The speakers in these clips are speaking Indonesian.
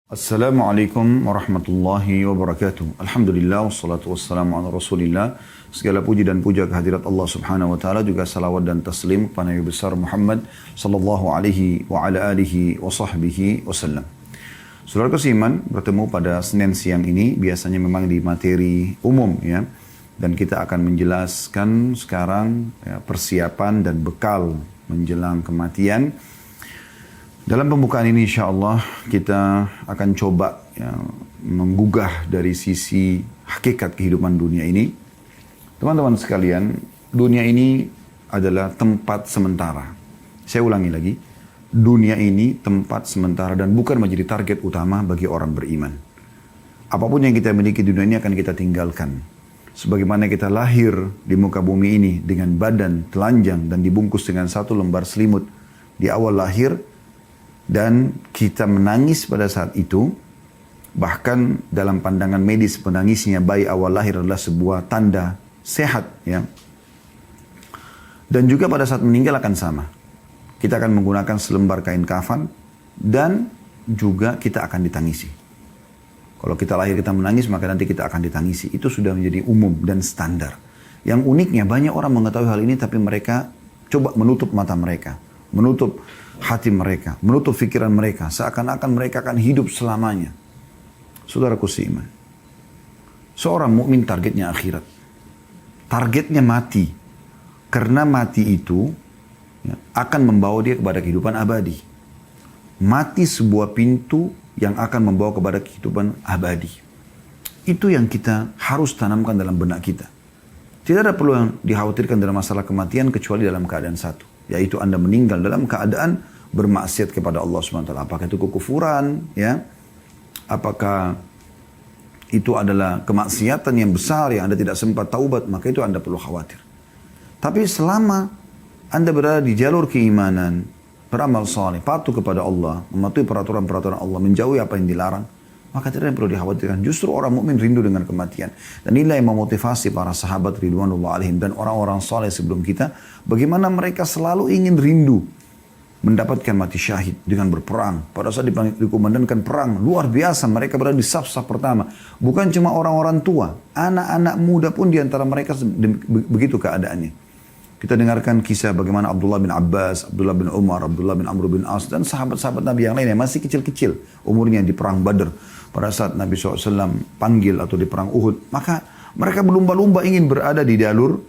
Assalamualaikum warahmatullahi wabarakatuh. Alhamdulillah wassalatu wassalamu ala Rasulillah. Segala puji dan puja kehadirat Allah Subhanahu wa taala, juga salawat dan taslim kepada Nabi besar Muhammad sallallahu alaihi wa ala alihi wa sahbihi wasallam. Saudara seiman, bertemu pada Senin siang ini biasanya memang di materi umum ya. Dan kita akan menjelaskan sekarang ya, persiapan dan bekal menjelang kematian. Dalam pembukaan ini insya Allah kita akan coba ya, menggugah dari sisi hakikat kehidupan dunia ini. Teman-teman sekalian, dunia ini adalah tempat sementara. Saya ulangi lagi, dunia ini tempat sementara dan bukan menjadi target utama bagi orang beriman. Apapun yang kita miliki di dunia ini akan kita tinggalkan. Sebagaimana kita lahir di muka bumi ini dengan badan telanjang dan dibungkus dengan satu lembar selimut di awal lahir, dan kita menangis pada saat itu, bahkan dalam pandangan medis menangisnya bayi awal lahir adalah sebuah tanda sehat ya. Dan juga pada saat meninggal akan sama. Kita akan menggunakan selembar kain kafan dan juga kita akan ditangisi. Kalau kita lahir kita menangis, maka nanti kita akan ditangisi. Itu sudah menjadi umum dan standar. Yang uniknya banyak orang mengetahui hal ini tapi mereka coba menutup mata mereka, menutup hati mereka, menutup pikiran mereka, seakan-akan mereka akan hidup selamanya. Saudaraku seiman, seorang mukmin targetnya akhirat, targetnya mati, karena mati itu ya, akan membawa dia kepada kehidupan abadi. Mati sebuah pintu yang akan membawa kepada kehidupan abadi. Itu yang kita harus tanamkan dalam benak kita. Tidak ada perlu yang dikhawatirkan dalam masalah kematian kecuali dalam keadaan satu, yaitu Anda meninggal dalam keadaan bermaksiat kepada Allah SWT. Apakah itu kekufuran, ya? Apakah itu adalah kemaksiatan yang besar yang Anda tidak sempat taubat, maka itu Anda perlu khawatir. Tapi selama Anda berada di jalur keimanan, beramal saleh, patuh kepada Allah, mematuhi peraturan-peraturan Allah, menjauhi apa yang dilarang, maka tidak ada yang perlu dikhawatirkan. Justru orang mukmin rindu dengan kematian. Dan inilah yang memotivasi para sahabat ridwanullah alaihim dan orang-orang saleh sebelum kita, bagaimana mereka selalu ingin rindu mendapatkan mati syahid dengan berperang. Pada saat dikumandangkan perang, luar biasa mereka berada di saf-saf pertama. Bukan cuma orang-orang tua, anak-anak muda pun diantara mereka begitu keadaannya. Kita dengarkan kisah bagaimana Abdullah bin Abbas, Abdullah bin Umar, Abdullah bin Amr bin As, dan sahabat-sahabat Nabi yang lain yang masih kecil-kecil umurnya di perang Badr. Pada saat Nabi SAW panggil atau di perang Uhud, maka mereka berlumba-lumba ingin berada di jalur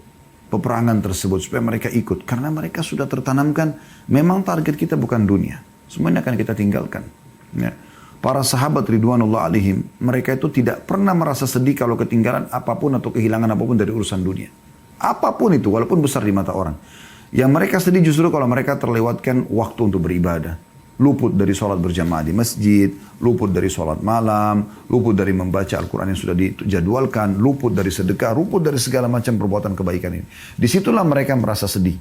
peperangan tersebut supaya mereka ikut. Karena mereka sudah tertanamkan, memang target kita bukan dunia. Semuanya akan kita tinggalkan. Ya. Para sahabat ridwanullah alaihim, mereka itu tidak pernah merasa sedih kalau ketinggalan apapun atau kehilangan apapun dari urusan dunia. Apapun itu, walaupun besar di mata orang. Yang mereka sedih justru kalau mereka terlewatkan waktu untuk beribadah. Luput dari sholat berjamaah di masjid, luput dari sholat malam, luput dari membaca Al-Quran yang sudah dijadwalkan, luput dari sedekah, luput dari segala macam perbuatan kebaikan ini. Disitulah mereka merasa sedih.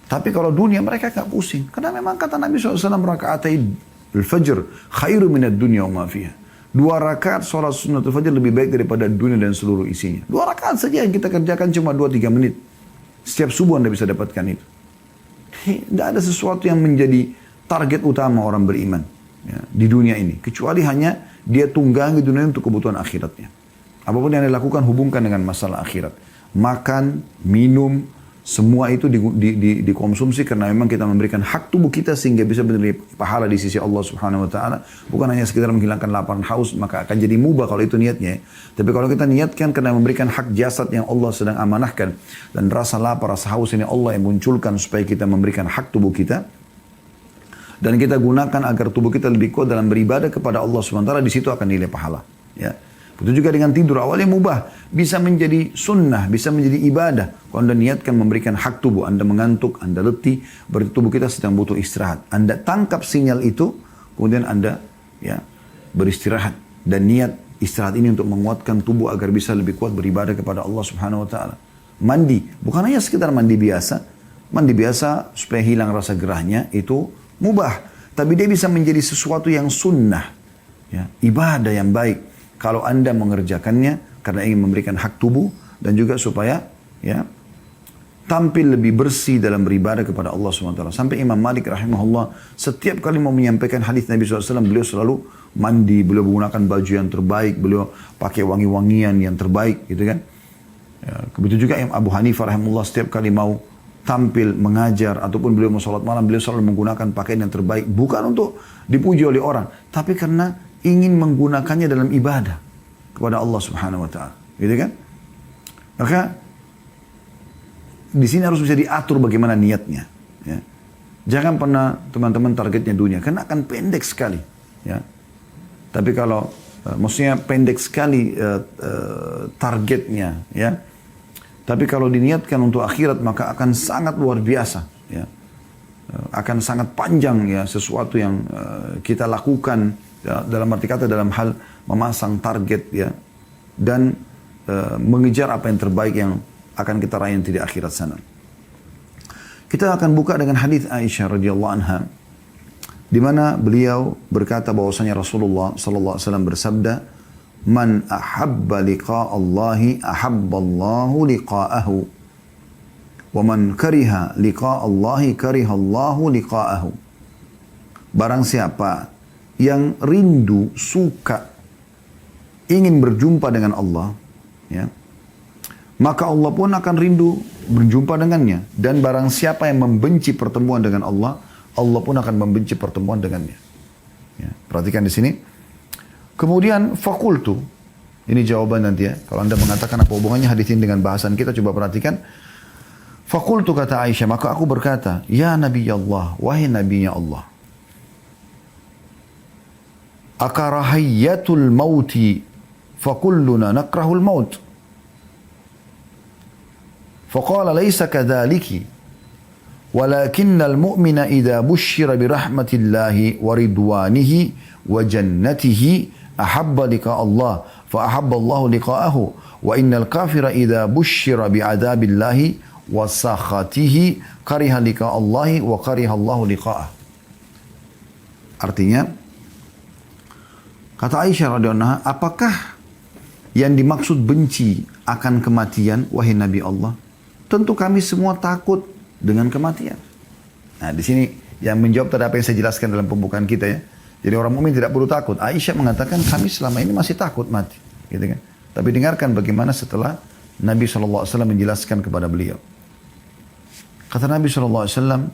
Tapi kalau dunia mereka gak pusing. Karena memang kata Nabi SAW, raka'atai al-fajr khairu minad dunya wa ma fiha. 2 rakaat sholat sunnatul fajr lebih baik daripada dunia dan seluruh isinya. 2 rakaat saja yang kita kerjakan cuma 2-3 menit. Setiap subuh Anda bisa dapatkan itu. Tidak ada sesuatu yang menjadi target utama orang beriman ya, di dunia ini. Kecuali hanya dia tunggangi dunia untuk kebutuhan akhiratnya. Apapun yang dilakukan hubungkan dengan masalah akhirat. Makan, minum, semua itu dikonsumsi karena memang kita memberikan hak tubuh kita sehingga bisa menerima pahala di sisi Allah Subhanahu wa taala. Bukan hanya sekedar menghilangkan lapar haus, maka akan jadi mubah kalau itu niatnya. Tapi kalau kita niatkan karena memberikan hak jasad yang Allah sedang amanahkan, dan rasa lapar, rasa haus ini Allah yang munculkan supaya kita memberikan hak tubuh kita, dan kita gunakan agar tubuh kita lebih kuat dalam beribadah kepada Allah SWT, di situ akan nilai pahala. Ya. Begitu juga dengan tidur, awalnya mubah, bisa menjadi sunnah, bisa menjadi ibadah. Kalau Anda niatkan memberikan hak tubuh, Anda mengantuk, Anda letih, berarti tubuh kita sedang butuh istirahat. Anda tangkap sinyal itu, kemudian Anda ya beristirahat. Dan niat istirahat ini untuk menguatkan tubuh agar bisa lebih kuat beribadah kepada Allah Subhanahu wa taala. Mandi, bukan hanya sekedar mandi biasa. Mandi biasa supaya hilang rasa gerahnya, itu mubah, tapi dia bisa menjadi sesuatu yang sunnah, ya, ibadah yang baik kalau Anda mengerjakannya karena ingin memberikan hak tubuh dan juga supaya ya tampil lebih bersih dalam beribadah kepada Allah SWT. Sampai Imam Malik rahimahullah setiap kali mau menyampaikan hadis Nabi SAW, beliau selalu mandi, beliau menggunakan baju yang terbaik, beliau pakai wangi-wangian yang terbaik gitu kan. Ya, begitu juga Imam Abu Hanifah rahimahullah setiap kali mau tampil mengajar ataupun beliau mau sholat malam, beliau selalu menggunakan pakaian yang terbaik, bukan untuk dipuji oleh orang, tapi karena ingin menggunakannya dalam ibadah kepada Allah Subhanahu wa taala. Gitu kan? Maka di sini harus bisa diatur bagaimana niatnya, ya. Jangan pernah teman-teman targetnya dunia, karena akan pendek sekali, ya. Tapi kalau maksudnya pendek sekali targetnya, ya. Tapi kalau diniatkan untuk akhirat maka akan sangat luar biasa, ya. Akan sangat panjang, ya, sesuatu yang kita lakukan, ya, dalam arti kata dalam hal memasang target, ya, dan mengejar apa yang terbaik yang akan kita raih nanti di akhirat sana. Kita akan buka dengan hadis Aisyah radhiyallahu anha, di mana beliau berkata bahwasanya Rasulullah sallallahu alaihi wasallam bersabda, "Man ahabba liqa Allahi ahabba Allahu liqa'ahu, wa man kariha liqa Allahi kariha Allahu liqa'ahu." Barang siapa yang rindu, suka, ingin berjumpa dengan Allah, ya, maka Allah pun akan rindu berjumpa dengannya. Dan barang siapa yang membenci pertemuan dengan Allah, Allah pun akan membenci pertemuan dengannya. Ya, perhatikan di sini. Kemudian fakultu, ini jawaban nanti, ya. Kalau anda mengatakan apa hubungannya hadis ini dengan bahasan kita, coba perhatikan. Fakultu, kata Aisyah, maka aku berkata, ya Nabi Allah, wahai Nabinya Allah, akarahiyatul mauti fakulluna nakrahul maut. فقال ليس كذلك ولكن المؤمن إذا بشر برحمة الله ورضوانه وجنته أحب لقاء الله فأحب الله لقاءه وإن الكافر إذا بشر بعذاب الله وسخطه كره لقاء الله وكره الله لقاءه. Artinya, kata Aisyah radhiyallahu anha, apakah yang dimaksud benci akan kematian, wahai Nabi Allah? Tentu kami semua takut dengan kematian. Nah, di sini yang menjawab tadi apa yang saya jelaskan dalam pembukaan kita, ya. Jadi orang mukmin tidak perlu takut. Aisyah mengatakan kami selama ini masih takut mati, gitu kan. Tapi dengarkan bagaimana setelah Nabi SAW menjelaskan kepada beliau. Kata Nabi SAW,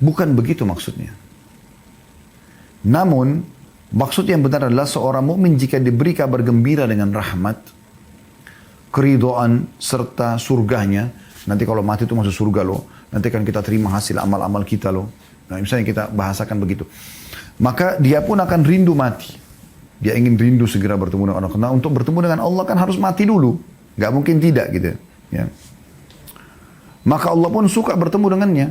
bukan begitu maksudnya. Namun maksud yang benar adalah seorang mukmin jika diberi kabar gembira dengan rahmat, keridhaan serta surganya. Nanti kalau mati itu masuk surga loh. Nanti kan kita terima hasil amal-amal kita loh. Nah, misalnya kita bahasakan begitu. Maka dia pun akan rindu mati. Dia ingin rindu segera bertemu dengan Allah. Karena untuk bertemu dengan Allah kan harus mati dulu. Gak mungkin tidak gitu, ya. Maka Allah pun suka bertemu dengannya.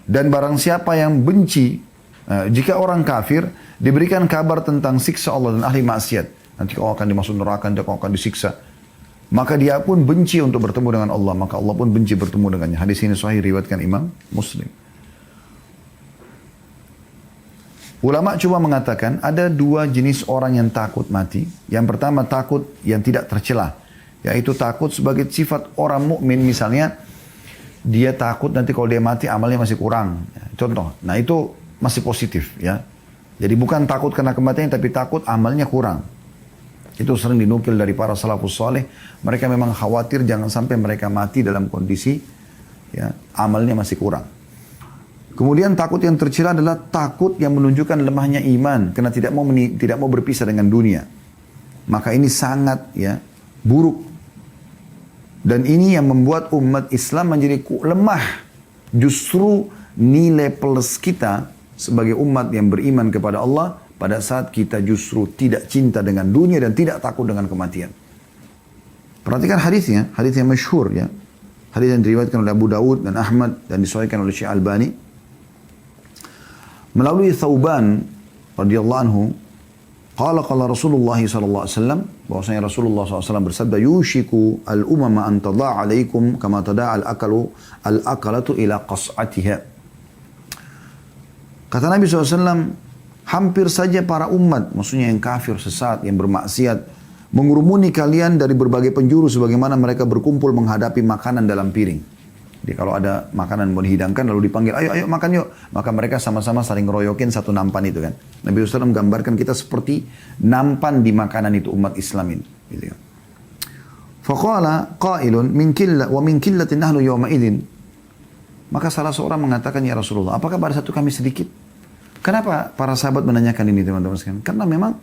Dan barang siapa yang benci, jika orang kafir diberikan kabar tentang siksa Allah dan ahli maksiat, nanti kau akan dimasuk neraka, nanti kau akan disiksa, maka dia pun benci untuk bertemu dengan Allah. Maka Allah pun benci bertemu dengannya. Hadis ini sahih riwayatkan Imam Muslim. Ulama cuma mengatakan ada dua jenis orang yang takut mati. Yang pertama takut yang tidak tercela, yaitu takut sebagai sifat orang mukmin. Misalnya dia takut nanti kalau dia mati amalnya masih kurang. Contoh. Nah itu masih positif, ya. Jadi bukan takut karena kematian, tapi takut amalnya kurang. Itu sering dinukil dari para salafus saleh. Mereka memang khawatir jangan sampai mereka mati dalam kondisi, ya, amalnya masih kurang. Kemudian takut yang tercela adalah takut yang menunjukkan lemahnya iman karena tidak mau berpisah dengan dunia. Maka ini sangat, ya, buruk. Dan ini yang membuat umat Islam menjadi lemah. Justru nilai plus kita sebagai umat yang beriman kepada Allah pada saat kita justru tidak cinta dengan dunia dan tidak takut dengan kematian. Perhatikan hadisnya, hadis yang masyhur, ya. Hadis yang diriwayatkan oleh Abu Dawud dan Ahmad dan disahihkan oleh Syekh Albani. Melalui Thauban radhiyallahu anhu, qala Rasulullah sallallahu alaihi wasallam, bahwasanya Rasulullah SAW bersabda, yushiku al-umama an tada'a alaikum kama tada'a al-akalatu ila qas'atiha. Kata Nabi SAW, hampir saja para umat, maksudnya yang kafir, sesat, yang bermaksiat, mengurumuni kalian dari berbagai penjuru sebagaimana mereka berkumpul menghadapi makanan dalam piring. Jadi kalau ada makanan mau dihidangkan lalu dipanggil, ayo ayo makan yuk. Maka mereka sama-sama saling ngeroyokin satu nampan itu kan. Nabi SAW menggambarkan kita seperti nampan di makanan itu umat Islam ini. Gitu ya. Faqala qailun min killah wa min killatin nahnu yawma idzin. Maka salah seorang mengatakan, ya Rasulullah, apakah pada satu kami sedikit? Kenapa para sahabat menanyakan ini teman-teman sekalian? Karena memang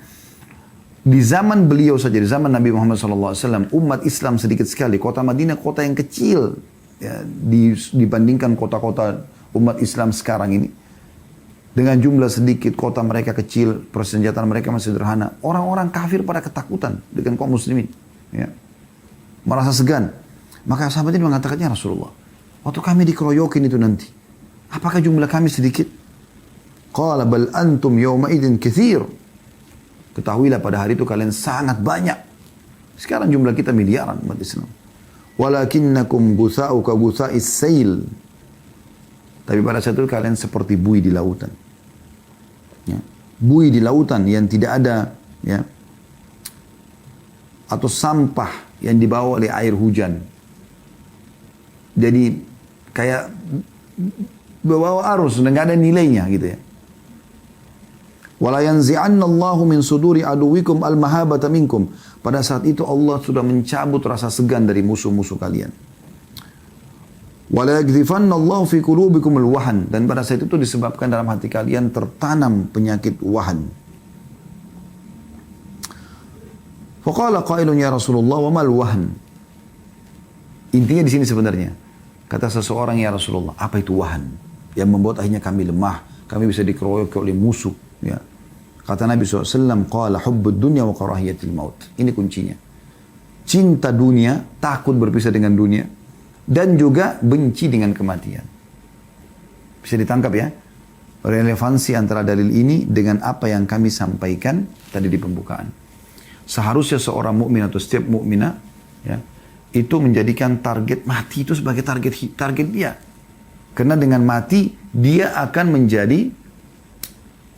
di zaman beliau saja, di zaman Nabi Muhammad SAW, umat Islam sedikit sekali. Kota Madinah kota yang kecil ya, dibandingkan kota-kota umat Islam sekarang ini. Dengan jumlah sedikit, kota mereka kecil, persenjataan mereka masih sederhana. Orang-orang kafir pada ketakutan dengan kaum muslimin. Ya. Merasa segan. Maka sahabat ini mengatakannya, Rasulullah, waktu kami dikeroyokin itu nanti, apakah jumlah kami sedikit? Qala bal antum yawma idzin katsir. Ketahuilah pada hari itu kalian sangat banyak. Sekarang jumlah kita miliaran umat Islam. Walakinnakum gutha'u ka gutha'is sail. Tapi pada saat itu kalian seperti buih di lautan. Ya. Buih di lautan yang tidak ada, ya, atau sampah yang dibawa oleh air hujan. Jadi kayak bawa arus dan nggak ada nilainya gitu ya. Wala yanzi'anna Allahu min suduri aduwikum al-mahabata minkum. Pada saat itu Allah sudah mencabut rasa segan dari musuh-musuh kalian. Wala yaghzifanna Allahu fi qulubikum al-wahan. Dan pada saat itu disebabkan dalam hati kalian tertanam penyakit wahan. Faqala qailun ya Rasulullah wa mal wahn. Intinya di sini sebenarnya kata seseorang, ya Rasulullah, apa itu wahan yang membuat akhirnya kami lemah, kami bisa dikeroyok oleh musuh, ya. Kata Nabi SAW, qala hubbud dunya wa karahiyatil maut. Ini kuncinya. Cinta dunia, takut berpisah dengan dunia, dan juga benci dengan kematian. Bisa ditangkap ya? Relevansi antara dalil ini dengan apa yang kami sampaikan tadi di pembukaan. Seharusnya seorang mukmin atau setiap mukminah, ya, itu menjadikan target mati itu sebagai target dia. Karena dengan mati dia akan menjadi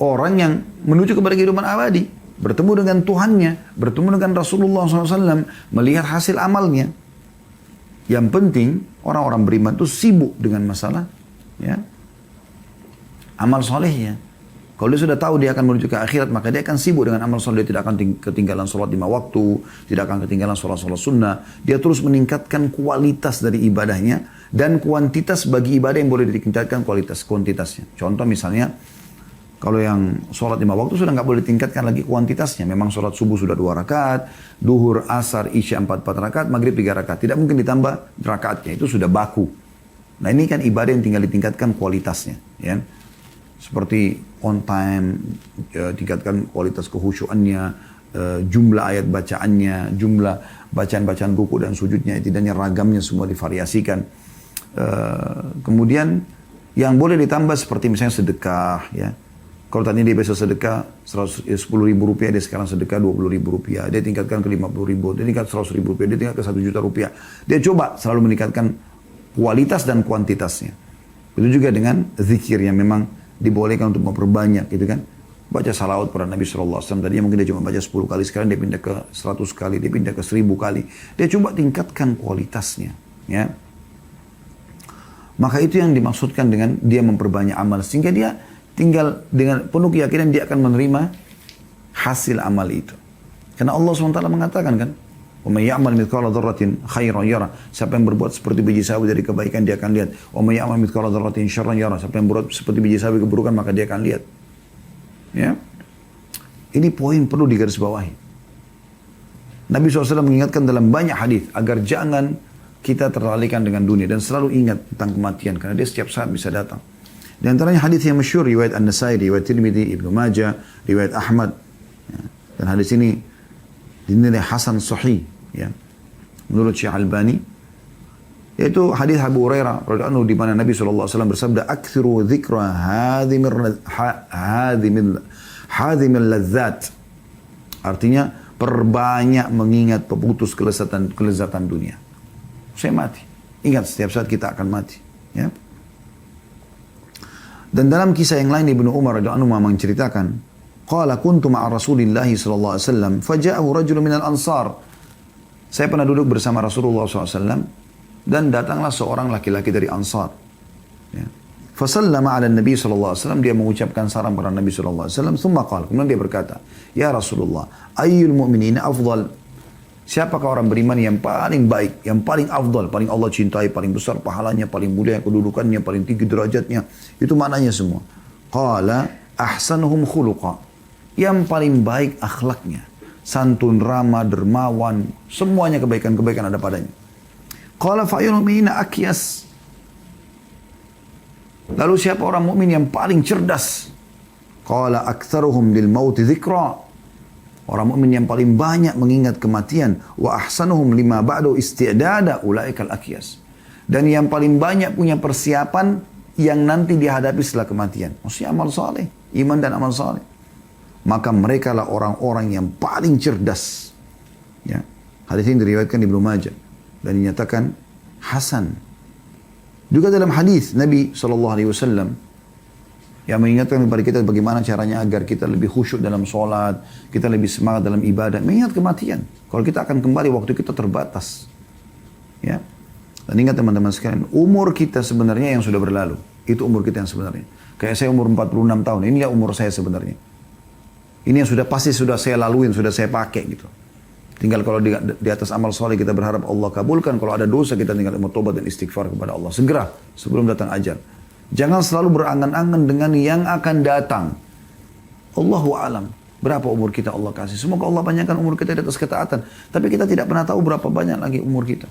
orang yang menuju kepada kehidupan abadi, bertemu dengan Tuhannya, bertemu dengan Rasulullah SAW, melihat hasil amalnya. Yang penting orang-orang beriman itu sibuk dengan masalah, ya, amal solehnya. Kalau dia sudah tahu dia akan menuju ke akhirat, maka dia akan sibuk dengan amal soleh. Dia tidak akan ketinggalan sholat 5 waktu, tidak akan ketinggalan sholat-sholat sunnah. Dia terus meningkatkan kualitas dari ibadahnya dan kuantitas bagi ibadah yang boleh ditingkatkan kuantitasnya. Contoh misalnya, kalau yang sholat 5 waktu sudah nggak boleh ditingkatkan lagi kuantitasnya. Memang sholat subuh sudah 2 rakaat, duhur, asar, isya 4 rakaat, maghrib 3 rakaat. Tidak mungkin ditambah rakaatnya, itu sudah baku. Nah ini kan ibadah yang tinggal ditingkatkan kualitasnya, ya. Seperti on time, tingkatkan kualitas kehusyuannya, jumlah ayat bacaannya, jumlah bacaan-bacaan ruku dan sujudnya, tidaknya ragamnya semua divariasikan. Kemudian yang boleh ditambah seperti misalnya sedekah, ya. Kalau tadi dia biasa sedekah 10.000 rupiah, dia sekarang sedekah 20.000 rupiah. Dia tingkatkan ke 50.000, dia tingkat 100.000 rupiah, dia tingkat ke 1 juta rupiah. Dia coba selalu meningkatkan kualitas dan kuantitasnya. Itu juga dengan zikir yang memang dibolehkan untuk memperbanyak, gitu kan. Baca salawat pada Nabi SAW. Tadinya mungkin dia cuma baca 10 kali, sekarang dia pindah ke 100 kali, dia pindah ke 1000 kali. Dia coba tingkatkan kualitasnya, ya. Maka itu yang dimaksudkan dengan dia memperbanyak amal. Sehingga dia tinggal dengan penuh keyakinan dia akan menerima hasil amal itu. Karena Allah SWT mengatakan kan, وَمَنْ يَعْمَلْ مِثْقَالَ ذَرَّةٍ خَيْرًا يَرَهُ. Siapa yang berbuat seperti biji sawi dari kebaikan dia akan lihat. وَمَنْ يَعْمَلْ مِثْقَالَ ذَرَّةٍ شَرًّا يَرَهُ. Siapa yang berbuat seperti biji sawi keburukan maka dia akan lihat. Ya. Ini poin perlu digarisbawahi. Nabi SAW mengingatkan dalam banyak hadis agar jangan kita terlalaikan dengan dunia dan selalu ingat tentang kematian karena dia setiap saat bisa datang. Di antaranya hadis yang masyhur riwayat An-Nasai, riwayat Tirmidzi, Ibnu Majah, riwayat Ahmad. Ya. Dan hadis ini dinilai hasan sahih, ya, menurut Syekh Albani, yaitu hadis Abu Hurairah radhiyallahu anhu di mana Nabi SAW bersabda, "Aktsiru dzikra hadhimil ladzat." Artinya perbanyak mengingat pemutus kelezatan dunia. Saya mati. Ingat setiap saat kita akan mati, ya. Dan dalam kisah yang lain Ibnu Umar radhiyallahu anhu menceritakan, qala kuntu ma'a Rasulillah sallallahu alaihi wasallam faja'ahu rajulun minal ansar. Saya pernah duduk bersama Rasulullah SAW dan datanglah seorang laki-laki dari Ansar. Ya. Fasallama ala Nabi SAW, dia mengucapkan salam kepada Nabi SAW. Thumma qala, kemudian dia berkata, Ya Rasulullah, ayyul mu'minina afdal. Siapakah orang beriman yang paling baik, yang paling afdal, paling Allah cintai, paling besar pahalanya, paling mulia kedudukannya, paling tinggi derajatnya. Itu maknanya semua. Qala ahsanuhum khuluqa. Yang paling baik akhlaknya. Santun, ramah, dermawan, semuanya kebaikan-kebaikan ada padanya. Qala fa'ayyul mu'minina akyas. Lalu siapa orang mukmin yang paling cerdas? Qala aktsaruhum lil maut dzikra. Orang mukmin yang paling banyak mengingat kematian. Wa ahsanuhum lima ba'du isti'dada ulaikal akyas. Dan yang paling banyak punya persiapan yang nanti dihadapi setelah kematian. Maksudnya amal saleh, iman dan amal saleh. Maka mereka lah orang-orang yang paling cerdas. Ya. Hadis ini diriwayatkan di Ibnu Majah dan dinyatakan hasan. Juga dalam hadis Nabi SAW yang mengingatkan kepada kita bagaimana caranya agar kita lebih khusyuk dalam sholat, kita lebih semangat dalam ibadah, mengingat kematian. Kalau kita akan kembali, waktu kita terbatas. Ya. Dan ingat teman-teman sekalian, umur kita sebenarnya yang sudah berlalu. Itu umur kita yang sebenarnya. Kayak saya umur 46 tahun, inilah umur saya sebenarnya. Ini yang sudah pasti sudah saya laluin, sudah saya pakai gitu. Tinggal kalau di atas amal soleh kita berharap Allah kabulkan. Kalau ada dosa kita tinggal bertobat dan istighfar kepada Allah. Segera sebelum datang ajal. Jangan selalu berangan-angan dengan yang akan datang. Allahu a'lam. Berapa umur kita Allah kasih. Semoga Allah panjangkan umur kita di atas ketaatan. Tapi kita tidak pernah tahu berapa banyak lagi umur kita.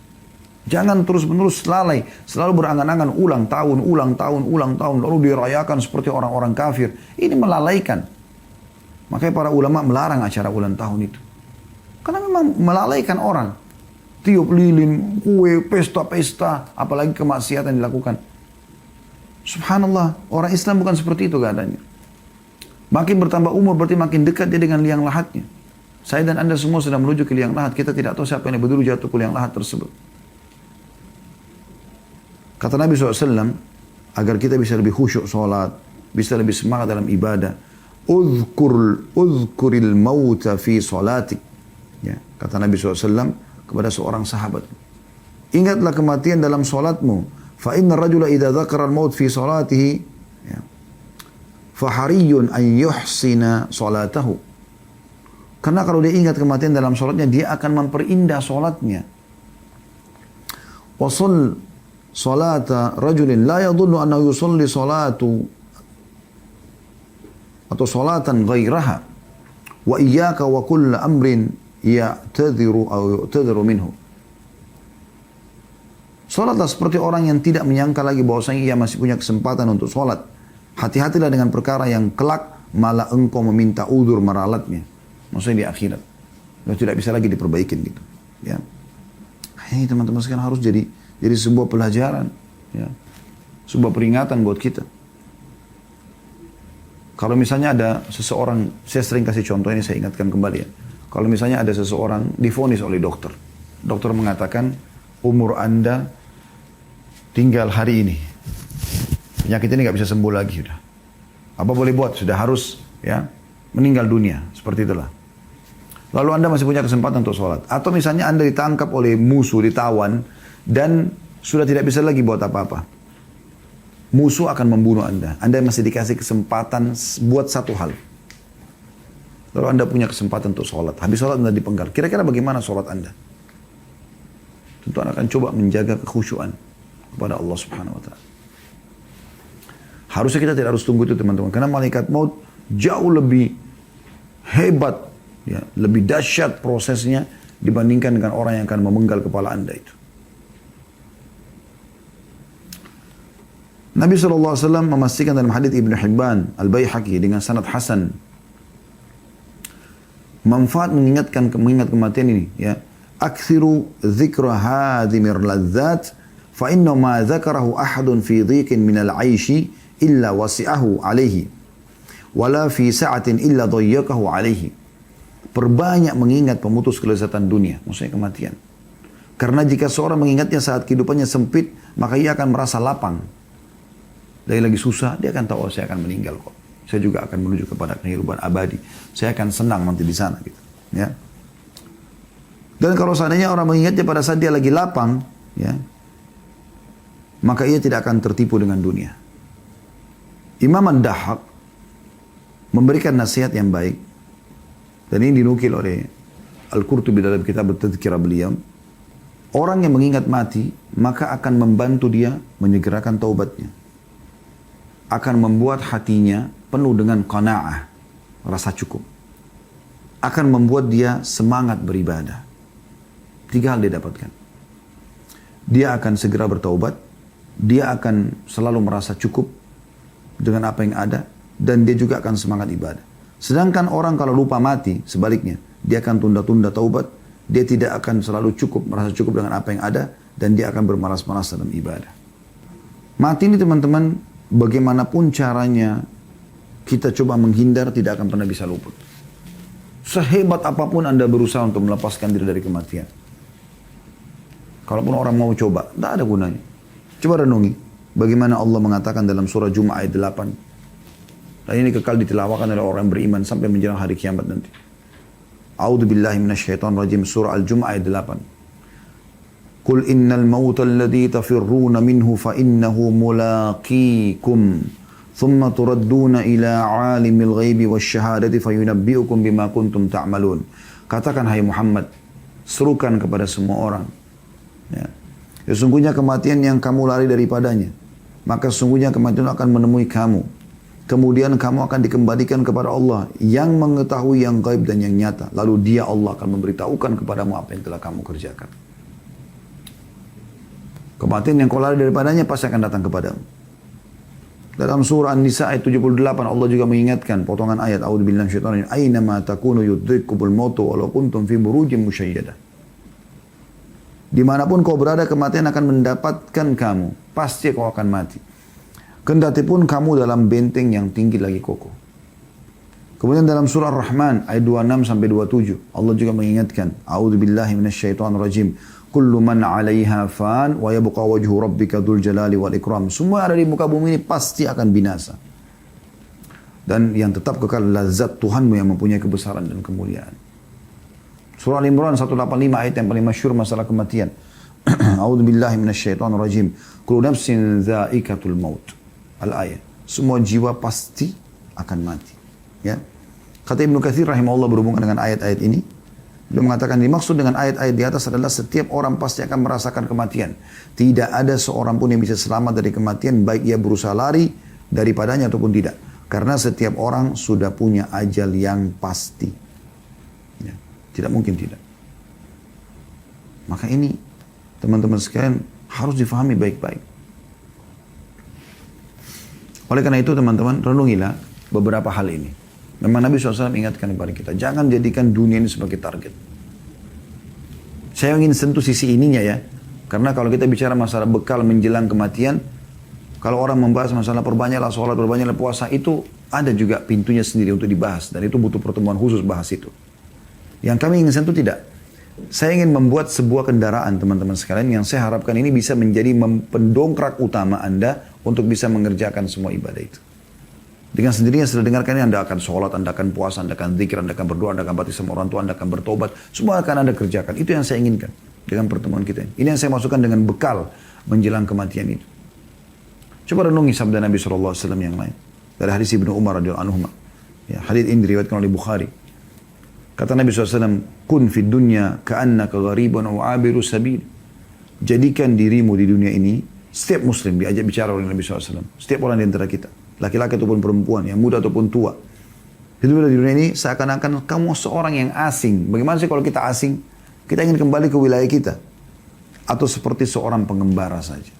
Jangan terus-menerus lalai. Selalu berangan-angan ulang tahun, ulang tahun, ulang tahun. Lalu dirayakan seperti orang-orang kafir. Ini melalaikan. Makanya para ulama melarang acara ulang tahun itu. Karena memang melalaikan orang. Tiup lilin, kue, pesta-pesta, apalagi kemaksiatan dilakukan. Subhanallah, orang Islam bukan seperti itu keadaannya. Makin bertambah umur berarti makin dekat dia dengan liang lahatnya. Saya dan Anda semua sedang menuju ke liang lahat. Kita tidak tahu siapa yang betul jatuh ke liang lahat tersebut. Kata Nabi SAW, agar kita bisa lebih khusyuk sholat, bisa lebih semangat dalam ibadah. Uzkuril mauta fi sholatik. Ya, kata Nabi SAW kepada seorang sahabat, ingatlah kematian dalam solatmu. Fa inna rajula idza dzakara al-maut fi salatihi, ya, fa hariyun an yuhsina salatahu. Karena kalau dia ingat kematian dalam solatnya, dia akan memperindah solatnya. Wasul salata rajulin la yadhunnu annahu yusalli salatu atau salatan ghairaha. Wa iyyaka wa kull amrin ya'tadhiru minhu. Salatlah seperti orang yang tidak menyangka lagi bahwasanya ia masih punya kesempatan untuk salat. Hati-hatilah dengan perkara yang kelak malah engkau meminta udzur meralatnya. Maksudnya di akhirat. Lalu tidak bisa lagi diperbaikin gitu. Ya. Ini teman-teman sekarang harus jadi sebuah pelajaran. Ya. Sebuah peringatan buat kita. Kalau misalnya ada seseorang, saya sering kasih contoh ini, saya ingatkan kembali ya. Kalau misalnya ada seseorang divonis oleh dokter. Dokter mengatakan, umur Anda tinggal hari ini. Penyakit ini nggak bisa sembuh lagi. Sudah. Apa boleh buat? Sudah harus ya meninggal dunia. Seperti itulah. Lalu Anda masih punya kesempatan untuk sholat. Atau misalnya Anda ditangkap oleh musuh, ditawan, dan sudah tidak bisa lagi buat apa-apa. Musuh akan membunuh Anda. Anda masih dikasih kesempatan buat satu hal. Lalu Anda punya kesempatan untuk sholat. Habis sholat Anda dipenggal. Kira-kira bagaimana sholat Anda? Tentu Anda akan coba menjaga kekhusyuan kepada Allah Subhanahu Wa Taala. Harusnya kita tidak harus tunggu itu teman-teman. Karena malaikat maut jauh lebih hebat, ya, lebih dahsyat prosesnya dibandingkan dengan orang yang akan memenggal kepala Anda itu. Nabi SAW memastikan dalam hadits Ibnu Hibban, Al-Baihaqi dengan sanad hasan, manfaat mengingat kematian ini, ya. Aktsiru dzikra hadimir ladzat fa inna ma dzakarahu ahadun fi dhiqin min al-'aishi illa wasi'ahu 'alaihi wala fi sa'atin illa dhayyaqahu 'alaihi. Perbanyak mengingat pemutus kelezatan dunia, maksudnya kematian. Karena jika seorang mengingatnya saat kehidupannya sempit, maka ia akan merasa lapang. Dari lagi susah, dia akan tahu, oh, saya akan meninggal kok. Saya juga akan menuju kepada kehidupan abadi. Saya akan senang nanti di sana gitu. Ya. Dan kalau seandainya orang mengingatnya pada saat dia lagi lapang, ya, maka ia tidak akan tertipu dengan dunia. Imam Ad-Dahhak memberikan nasihat yang baik, dan ini dinukil oleh Al-Qurtubi dalam kitab Tadhkirah beliau. Orang yang mengingat mati, maka akan membantu dia menyegerakan taubatnya. Akan membuat hatinya penuh dengan qanaah, rasa cukup. Akan membuat dia semangat beribadah. 3 hal dia dapatkan. Dia akan segera bertaubat, dia akan selalu merasa cukup dengan apa yang ada, dan dia juga akan semangat ibadah. Sedangkan orang kalau lupa mati, sebaliknya, dia akan tunda-tunda taubat, dia tidak akan selalu cukup, merasa cukup dengan apa yang ada, dan dia akan bermalas-malas dalam ibadah. Mati ini teman-teman, bagaimanapun caranya, kita coba menghindar, tidak akan pernah bisa luput. Sehebat apapun Anda berusaha untuk melepaskan diri dari kematian. Kalaupun orang mau coba, tidak ada gunanya. Coba renungi, bagaimana Allah mengatakan dalam surah Jum'ah ayat 8. Dan ini kekal ditilawakan oleh orang beriman sampai menjelang hari kiamat nanti. A'udzu billahi minasyaitonir rajim, surah Al-Jum'ah ayat 8. Qul innal mauta alladhi tafirruna minhu fa innahu mulaqikum thumma turadduna ila 'alimil ghaibi wasyahadati fayunabbi'ukum bima kuntum ta'malun. Katakan hai Muhammad, serukan kepada semua orang. Ya. Sesungguhnya kematian yang kamu lari daripadanya, maka sesungguhnya kematian akan menemui kamu. Kemudian kamu akan dikembalikan kepada Allah yang mengetahui yang gaib dan yang nyata. Lalu dia Allah akan memberitahukan kepadamu apa yang telah kamu kerjakan. Kematian yang kau lari daripadanya pasti akan datang kepadamu. Dalam surah An-Nisa ayat 78 Allah juga mengingatkan potongan ayat A'udzubillahi minasyaitonir rajim. Aynama takunu yudrikkumul mautu walau kuntum fi burujin musyayyadah. Dimanapun kau berada, kematian akan mendapatkan kamu. Pasti kau akan mati. Kendati pun kamu dalam benteng yang tinggi lagi kokoh. Kemudian dalam surah Ar-Rahman ayat 26 sampai 27 Allah juga mengingatkan, A'udzubillahi minasyaitonir rajim. Kullu man 'alaiha fan wa yabqa wajhu rabbika dzul jalali wal ikram. Semua ada di muka bumi ini pasti akan binasa. Dan yang tetap kekal lazat Tuhanmu yang mempunyai kebesaran dan kemuliaan. Surah Al-Imran 185 ayat yang paling masyhur masalah kematian. A'udzubillahi minasyaitonir rajim. Kullu nafsin dha'iqatul maut. Al-ayat. Semua jiwa pasti akan mati. Ya. Kata Ibnu Katsir rahimahullah berhubungan dengan ayat-ayat ini. Beliau mengatakan dimaksud dengan ayat-ayat di atas adalah setiap orang pasti akan merasakan kematian. Tidak ada seorang pun yang bisa selamat dari kematian, baik ia berusaha lari daripadanya ataupun tidak. Karena setiap orang sudah punya ajal yang pasti. Ya. Tidak mungkin tidak. Maka ini teman-teman sekalian harus difahami baik-baik. Oleh karena itu teman-teman, renungilah beberapa hal ini. Memang Nabi SAW ingatkan kepada kita, jangan jadikan dunia ini sebagai target. Saya ingin sentuh sisi ininya ya. Karena kalau kita bicara masalah bekal menjelang kematian, kalau orang membahas masalah perbanyaklah sholat, perbanyaklah puasa, itu ada juga pintunya sendiri untuk dibahas. Dan itu butuh pertemuan khusus bahas itu. Yang kami ingin sentuh tidak. Saya ingin membuat sebuah kendaraan teman-teman sekalian yang saya harapkan ini bisa menjadi pendongkrak utama Anda untuk bisa mengerjakan semua ibadah itu. Dengan sendirinya setelah dengarkan ini Anda akan sholat, Anda akan puasa, Anda akan zikir, Anda akan berdoa, Anda akan bakti sama orang tua, Anda akan bertobat. Semua akan Anda kerjakan. Itu yang saya inginkan dengan pertemuan kita ini. Ini yang saya masukkan dengan bekal menjelang kematian itu. Coba renungi sabda Nabi SAW yang lain. Dari hadis Ibnu Umar radhiyallahu anhu. Ya, hadis ini diriwayatkan oleh Bukhari. Kata Nabi SAW, kun fid dunya ka'annaka gharibun aw abiru sabil. Jadikan dirimu di dunia ini, setiap muslim diajak bicara oleh Nabi SAW. Setiap orang di antara kita, laki-laki ataupun perempuan, yang muda ataupun tua. Hidup di dunia ini seakan-akan kamu seorang yang asing. Bagaimana sih kalau kita asing? Kita ingin kembali ke wilayah kita. Atau seperti seorang pengembara saja.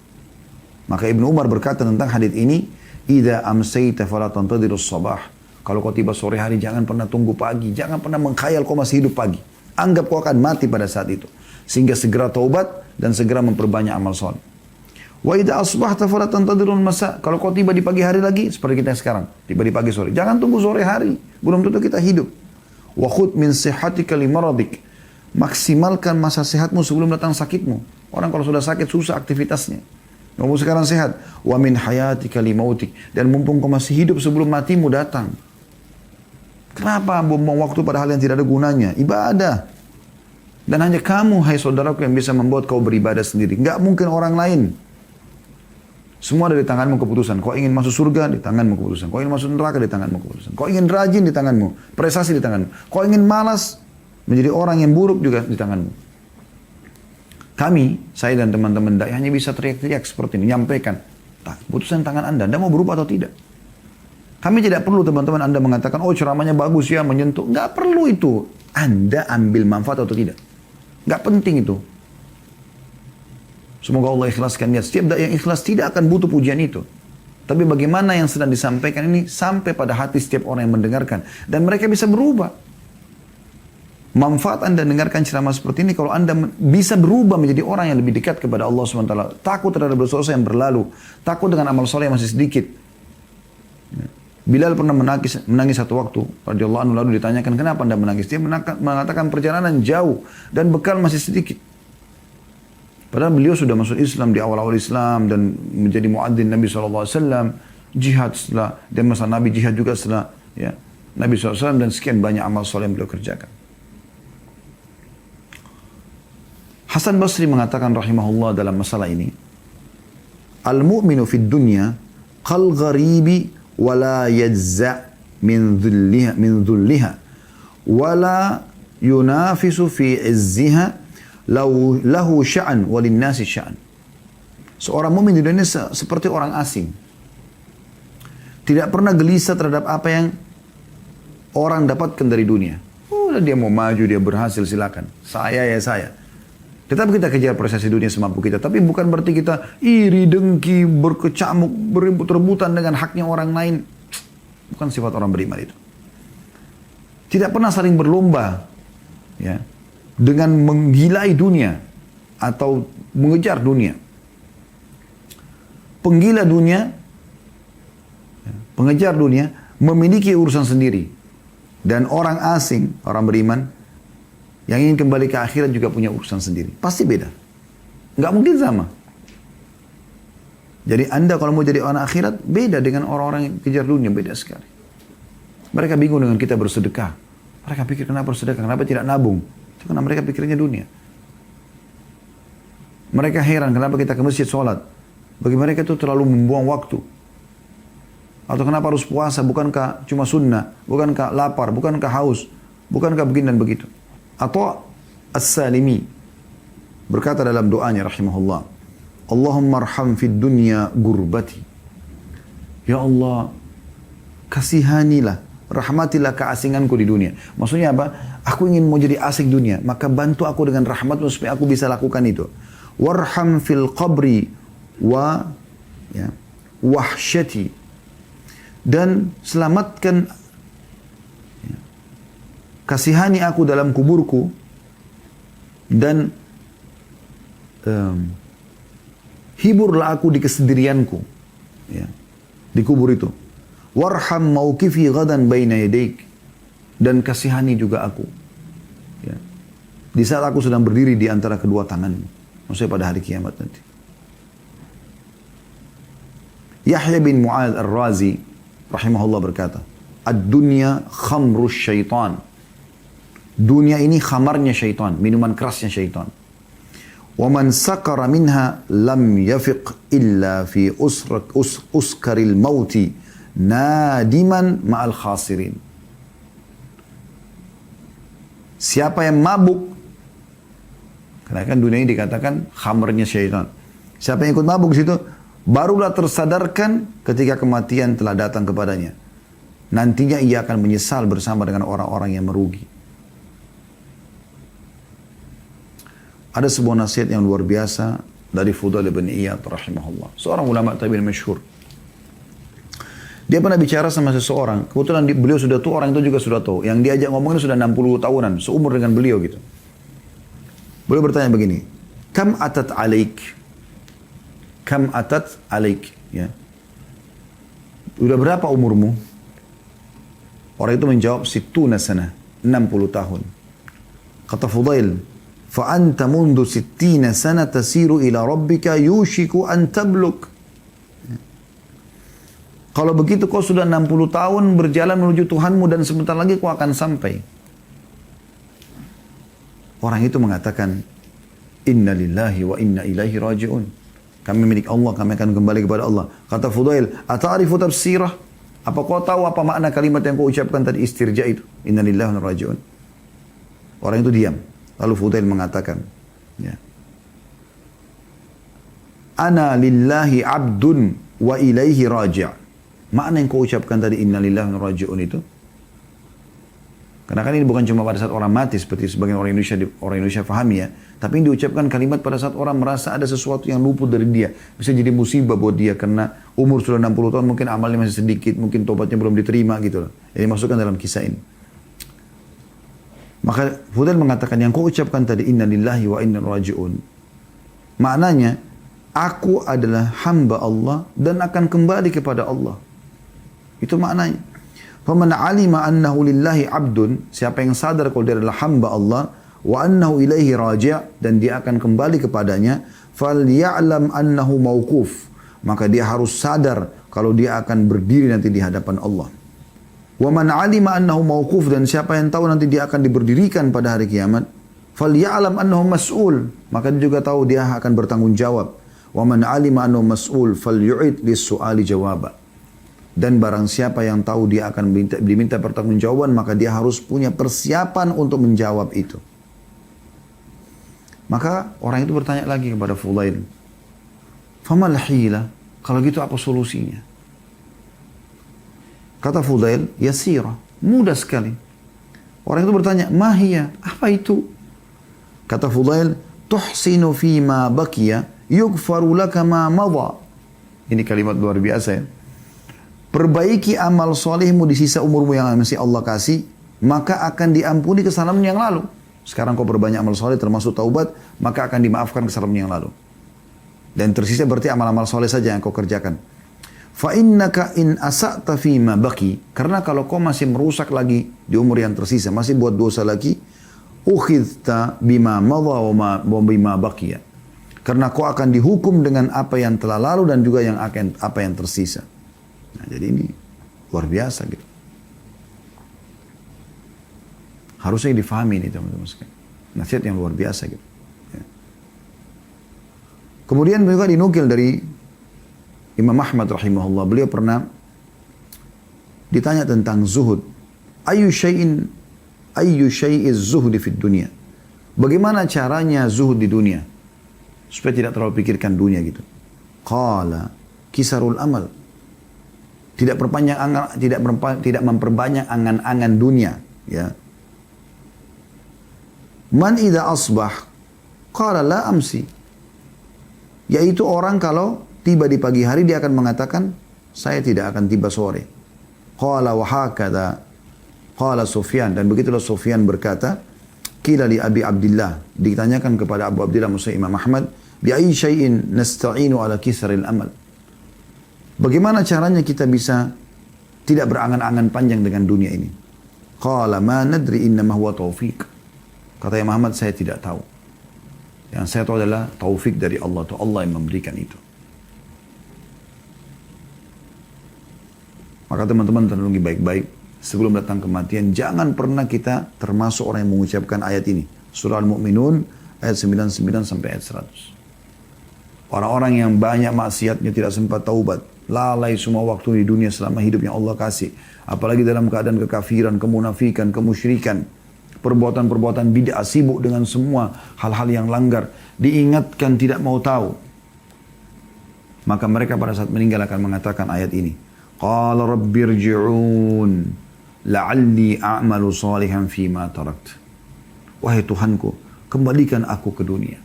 Maka Ibnu Umar berkata tentang hadis ini, idza amsayta fala tantadirus sabah. Kalau kau tiba sore hari, jangan pernah tunggu pagi. Jangan pernah mengkhayal kau masih hidup pagi. Anggap kau akan mati pada saat itu. Sehingga segera taubat dan segera memperbanyak amal soleh. Wa idza asbahta fala tantadirul masa. Kalau kau tiba di pagi hari lagi, seperti kita sekarang. Tiba di pagi sore. Jangan tunggu sore hari. Belum tentu kita hidup. Wa khudh min sihhatika limaradik. Maksimalkan masa sehatmu sebelum datang sakitmu. Orang kalau sudah sakit, susah aktivitasnya. Kamu sekarang sehat. Wa min hayatika limautik. Dan mumpung kau masih hidup sebelum matimu datang. Kenapa buang waktu pada hal yang tidak ada gunanya? Ibadah. Dan hanya kamu, hai saudaraku, yang bisa membuat kau beribadah sendiri. Enggak mungkin orang lain. Semua ada di tanganmu keputusan. Kau ingin masuk surga, di tanganmu keputusan. Kau ingin masuk neraka, di tanganmu keputusan. Kau ingin rajin, di tanganmu. Prestasi, di tanganmu. Kau ingin malas, menjadi orang yang buruk juga di tanganmu. Kami, saya dan teman-teman dai hanya bisa teriak-teriak seperti ini, menyampaikan, keputusan tangan Anda mau berubah atau tidak? Kami tidak perlu teman-teman Anda mengatakan, oh ceramahnya bagus ya, menyentuh. Nggak perlu itu. Anda ambil manfaat atau tidak. Nggak penting itu. Semoga Allah ikhlaskan niat. Setiap dai yang ikhlas tidak akan butuh pujian itu. Tapi bagaimana yang sedang disampaikan ini sampai pada hati setiap orang yang mendengarkan. Dan mereka bisa berubah. Manfaat Anda dengarkan ceramah seperti ini kalau Anda bisa berubah menjadi orang yang lebih dekat kepada Allah SWT. Takut terhadap dosa-dosa yang berlalu. Takut dengan amal soleh yang masih sedikit. Bilal pernah menangis satu waktu. Radhiyallahu anhu, lalu ditanyakan, kenapa Anda menangis? Dia mengatakan perjalanan jauh dan bekal masih sedikit. Padahal beliau sudah masuk Islam di awal-awal Islam dan menjadi muadzin Nabi SAW. Jihad setelah, dan masa Nabi jihad juga setelah ya, Nabi SAW, dan sekian banyak amal soleh yang beliau kerjakan. Hasan Basri mengatakan rahimahullah dalam masalah ini, Al-mu'minu fid dunya qal gharibi wala yajza' min dhulliha wala yunafisu fi izziha lahu sya'an walin nasi sya'an. Seorang mukmin di dunia seperti orang asing. Tidak pernah gelisah terhadap apa yang orang dapatkan dari dunia. Oh, dia mau maju, dia berhasil, silakan. Saya ya saya. Tetap kita kejar prestasi dunia semampu kita. Tapi bukan berarti kita iri, dengki, berkecamuk, berebut-rebutan dengan haknya orang lain. Bukan sifat orang beriman itu. Tidak pernah saling berlomba. Ya, dengan menggilai dunia. Atau mengejar dunia. Penggila dunia, pengejar dunia, memiliki urusan sendiri. Dan orang asing, orang beriman, yang ingin kembali ke akhirat juga punya urusan sendiri. Pasti beda. Nggak mungkin sama. Jadi Anda kalau mau jadi orang akhirat, beda dengan orang-orang yang kejar dunia, beda sekali. Mereka bingung dengan kita bersedekah. Mereka pikir kenapa bersedekah, kenapa tidak nabung. Itu karena mereka pikirnya dunia. Mereka heran kenapa kita ke masjid sholat. Bagi mereka itu terlalu membuang waktu. Atau kenapa harus puasa, bukankah cuma sunnah, bukankah lapar, bukankah haus, bukankah begini dan begitu. Atau As-Salimi berkata dalam doanya rahimahullah, Allahumma arham fid dunya gurbati. Ya Allah, kasihanilah, rahmatilah keasinganku di dunia. Maksudnya apa? Aku ingin mau jadi asing dunia, maka bantu aku dengan rahmatmu supaya aku bisa lakukan itu. Warham fil qabri wa ya, wahsyati. Dan selamatkan, kasihani aku dalam kuburku dan hiburlah aku di kesendirianku ya, di kubur itu. Warham mauqifi ghadan baina yadaik, dan kasihani juga aku ya, di saat aku sedang berdiri di antara kedua tanganmu, maksudnya pada hari kiamat nanti. Yahya bin Mu'adz Ar-Razi rahimahullah berkata, ad-dunya khamrus syaitan. Dunia ini khamarnya syaitan, minuman kerasnya syaitan. Wa man sakara minha lam yafiq illa fi uskaril mauti nadiman ma'al khasirin. Siapa yang mabuk, karena kan dunia ini dikatakan khamarnya syaitan. Siapa yang ikut mabuk di situ, barulah tersadarkan ketika kematian telah datang kepadanya. Nantinya ia akan menyesal bersama dengan orang-orang yang merugi. Ada sebuah nasihat yang luar biasa dari Fudail bin Iyad rahimahullah. Seorang ulama tabi'in masyhur. Dia pernah bicara sama seseorang. Kebetulan beliau sudah tua, orang itu juga sudah tua. Yang diajak ngomongin sudah 60 tahunan. Seumur dengan beliau gitu. Beliau bertanya begini. Kam atat alaik? Kam atat alaik? Ya. Udah berapa umurmu? Orang itu menjawab, situna sana. 60 tahun. Kata Fudail, فَأَنْتَ مُنْدُ 60 سَنَةَ تَسِيرُ إِلَى رَبِّكَ يُوشِكُ أَنْ تَبْلُكَ. Kalau begitu kau sudah 60 tahun berjalan menuju Tuhanmu dan sebentar lagi kau akan sampai. Orang itu mengatakan, Inna lillahi wa inna ilaihi raji'un. Kami milik Allah, kami akan kembali kepada Allah. Kata Fudail, ata'arifu tafsirah? Apa kau tahu apa makna kalimat yang kau ucapkan tadi, istirja itu? Inna lillahi wa inna ilaihi raji'un. Orang itu diam. Lalu Fudail mengatakan, ya, ana lillahi abdun wa ilaihi raji'. Makna yang kau ucapkan tadi, inna lillahi wa inna ilaihi raji'un itu, karena kan ini bukan cuma pada saat orang mati seperti sebagian orang Indonesia fahami ya, tapi ini diucapkan kalimat pada saat orang merasa ada sesuatu yang luput dari dia, bisa jadi musibah buat dia karena umur sudah 60 tahun, mungkin amalnya masih sedikit, mungkin tobatnya belum diterima gitu loh. Jadi masukkan dalam kisah ini. Maka Fudail mengatakan yang kau ucapkan tadi, inna lillahi wa inna ilaihi raji'un, maknanya aku adalah hamba Allah dan akan kembali kepada Allah. Itu maknanya. Faman alima annahu lillahi abdun, siapa yang sadar kalau dia adalah hamba Allah, wa annahu ilaihi raji', dan dia akan kembali kepadanya, falya'lam annahu mauquf, maka dia harus sadar kalau dia akan berdiri nanti di hadapan Allah. Wa man alima annahu mauquf, dan siapa yang tahu nanti dia akan diberdirikan pada hari kiamat, falya'lam annahu mas'ul, maka dia juga tahu dia akan bertanggung jawab. Wa man alima annahu mas'ul falyu'id lis-su'ali jawaba. Dan barang siapa yang tahu dia akan diminta pertanggungjawaban, maka dia harus punya persiapan untuk menjawab itu. Maka orang itu bertanya lagi kepada Fudail, famal hila, kalau gitu apa solusinya? Kata Fudail, yasira, mudah sekali. Orang itu bertanya, mahia, apa itu? Kata Fudail, tuhsinu fima bakiya, yugfaru laka ma madha. Ini kalimat luar biasa ya. Perbaiki amal solehmu di sisa umurmu yang masih Allah kasih, maka akan diampuni kesalahan yang lalu. Sekarang kau perbanyak amal soleh termasuk taubat, maka akan dimaafkan kesalahan yang lalu. Dan tersisa berarti amal-amal soleh saja yang kau kerjakan. Fa innaka in asa'ta fima baki, karena kalau kau masih merusak lagi di umur yang tersisa, masih buat dosa lagi, ukhidta bima madha wa bima baqiya. Karena kau akan dihukum dengan apa yang telah lalu dan juga yang akan apa yang tersisa. Nah, jadi ini luar biasa gitu. Harusnya difahami ini teman-teman sekalian. Nasihat yang luar biasa gitu. Ya. Kemudian juga dinukil dari Imam Ahmad rahimahullah. Beliau pernah ditanya tentang zuhud. Ayyu syai'iz zuhudi fid dunia. Bagaimana caranya zuhud di dunia? Supaya tidak terlalu pikirkan dunia gitu. Qala kisarul amal. Tidak memperbanyak angan-angan dunia, ya. Man idza asbah qala la amsi. Yaitu orang kalau tiba di pagi hari dia akan mengatakan saya tidak akan tiba sore. Qala wa hakadha qala Sufyan, dan begitulah Sufyan berkata, qila li Abi Abdullah, ditanyakan kepada Abu Abdullah Musa Imam Ahmad, bi ayyi syai'in nasta'inu ala kisaril amal. Bagaimana caranya kita bisa tidak berangan-angan panjang dengan dunia ini? Qala ma nadri innama huwa taufiq. Kata Imam Ahmad, saya tidak tahu. Yang saya tahu adalah taufik dari Allah. Itu Allah yang memberikan itu. Maka teman-teman renungi baik-baik. Sebelum datang kematian, jangan pernah kita termasuk orang yang mengucapkan ayat ini. Surah Al-Mu'minun ayat 99 sampai ayat 100. Orang-orang yang banyak maksiatnya tidak sempat taubat. Lalai semua waktu di dunia selama hidupnya Allah kasih. Apalagi dalam keadaan kekafiran, kemunafikan, kemusyrikan. Perbuatan-perbuatan bid'ah, sibuk dengan semua hal-hal yang langgar. Diingatkan tidak mau tahu. Maka mereka pada saat meninggal akan mengatakan ayat ini. Qala rabbirji'un la'alli a'malu salihan fima tarakt. Wahai Tuhanku, kembalikan aku ke dunia.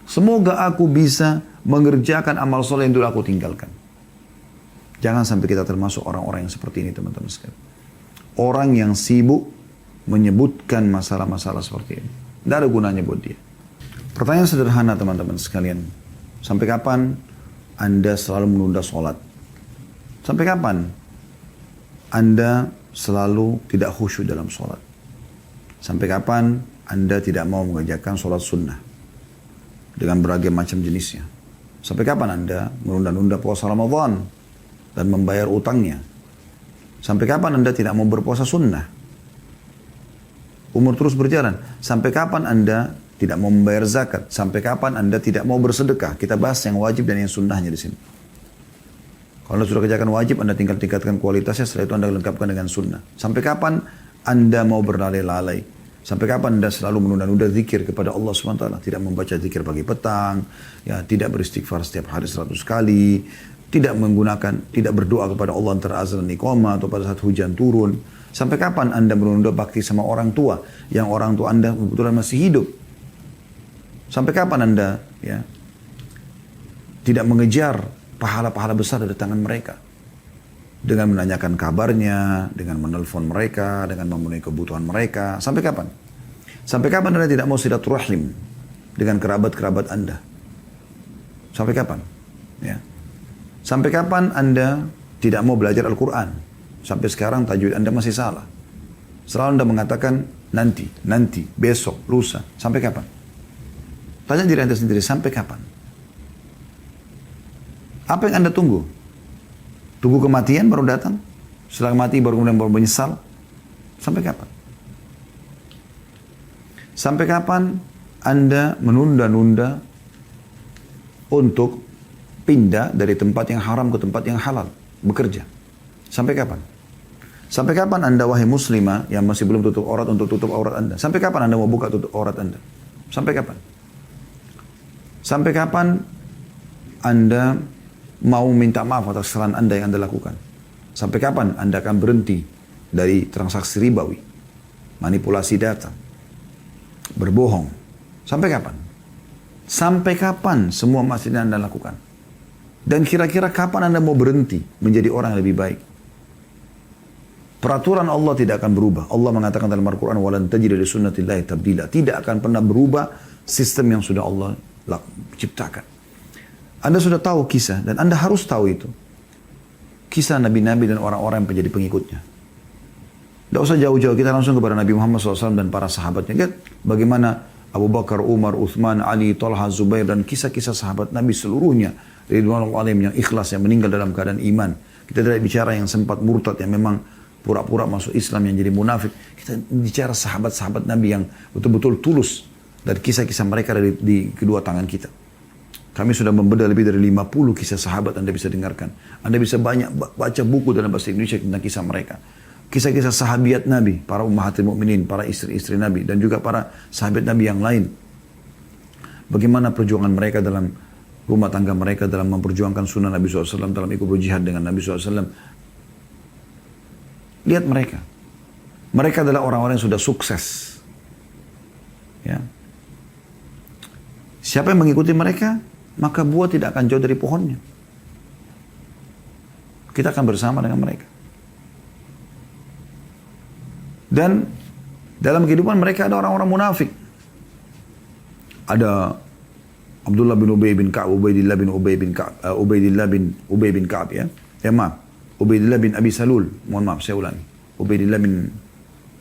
Semoga aku bisa mengerjakan amal soleh yang dulu aku tinggalkan. Jangan sampai kita termasuk orang-orang yang seperti ini teman-teman sekalian. Orang yang sibuk menyebutkan masalah-masalah seperti ini. Tidak ada gunanya buat dia. Pertanyaan sederhana teman-teman sekalian. Sampai kapan Anda selalu menunda sholat? Sampai kapan Anda selalu tidak khusyuk dalam sholat? Sampai kapan Anda tidak mau mengerjakan sholat sunnah? Dengan berbagai macam jenisnya. Sampai kapan Anda menunda-nunda puasa Ramadan? Dan membayar utangnya. Sampai kapan Anda tidak mau berpuasa sunnah? Umur terus berjalan. Sampai kapan Anda tidak mau membayar zakat? Sampai kapan Anda tidak mau bersedekah? Kita bahas yang wajib dan yang sunnahnya di sini. Kalau Anda sudah kerjakan wajib, Anda tinggal tingkatkan kualitasnya, setelah itu Anda lengkapkan dengan sunnah. Sampai kapan Anda mau berlalai-lalai? Sampai kapan Anda selalu menunda-nunda zikir kepada Allah SWT? Tidak membaca zikir pagi petang, ya, tidak beristighfar setiap hari 100 kali, tidak berdoa kepada Allah antara azan dan iqamah atau pada saat hujan turun. Sampai kapan Anda menunda bakti sama orang tua, yang orang tua Anda kebetulan masih hidup? Sampai kapan Anda tidak mengejar pahala-pahala besar dari tangan mereka? Dengan menanyakan kabarnya, dengan menelpon mereka, dengan memenuhi kebutuhan mereka. Sampai kapan? Sampai kapan Anda tidak mau silaturahim dengan kerabat-kerabat Anda? Sampai kapan? Ya. Sampai kapan Anda tidak mau belajar Al-Quran? Sampai sekarang tajwid Anda masih salah. Selalu Anda mengatakan nanti, besok, lusa. Sampai kapan? Tanya diri Anda sendiri, sampai kapan? Apa yang Anda tunggu? Tunggu kematian baru datang? Setelah mati baru kemudian baru menyesal? Sampai kapan? Sampai kapan Anda menunda-nunda untuk pindah dari tempat yang haram ke tempat yang halal? Bekerja. Sampai kapan? Sampai kapan Anda, wahai muslimah yang masih belum tutup aurat, untuk tutup aurat Anda? Sampai kapan Anda mau buka tutup aurat Anda? Sampai kapan? Sampai kapan Anda mau minta maaf atas kesalahan Anda yang Anda lakukan? Sampai kapan Anda akan berhenti dari transaksi ribawi, manipulasi data, berbohong? Sampai kapan? Sampai kapan semua masih Anda lakukan? Dan kira-kira kapan Anda mau berhenti menjadi orang yang lebih baik? Peraturan Allah tidak akan berubah. Allah mengatakan dalam Al-Quran, وَلَنْ تَجِدَ لِسُنَّةِ اللَّهِ تَبْدِيلًا. Tidak akan pernah berubah sistem yang sudah Allah ciptakan. Anda sudah tahu kisah, dan Anda harus tahu itu. Kisah Nabi-Nabi dan orang-orang yang menjadi pengikutnya. Tidak usah jauh-jauh, kita langsung kepada Nabi Muhammad SAW dan para sahabatnya. Lihat bagaimana Abu Bakar, Umar, Uthman, Ali, Talha, Zubair, dan kisah-kisah sahabat Nabi seluruhnya, ridwanul alim, yang ikhlas, yang meninggal dalam keadaan iman. Kita tidak bicara yang sempat murtad, yang memang pura-pura masuk Islam, yang jadi munafik. Kita bicara sahabat-sahabat Nabi yang betul-betul tulus, dan kisah-kisah mereka di kedua tangan kita. Kami sudah membedah lebih dari 50 kisah sahabat, Anda bisa dengarkan. Anda bisa banyak baca buku dalam bahasa Indonesia tentang kisah mereka. Kisah-kisah sahabiat Nabi, para ummahatil mukminin, para istri-istri Nabi, dan juga para sahabat Nabi yang lain. Bagaimana perjuangan mereka dalam rumah tangga mereka, dalam memperjuangkan sunnah Nabi SAW, dalam ikut berjihad dengan Nabi SAW. Lihat mereka. Mereka adalah orang-orang yang sudah sukses. Ya. Siapa yang mengikuti mereka, maka buah tidak akan jauh dari pohonnya. Kita akan bersama dengan mereka. Dan dalam kehidupan mereka ada orang-orang munafik. Ada Abdullah bin Ubay bin Ka'ab, Ubaidillah bin Ubay bin Ka'ab, Ubaidillah bin Ubay bin Ka'ab, ya. Maaf. Ubaidillah bin Abi Salul. Mohon maaf, saya ulangi. Ubaidillah bin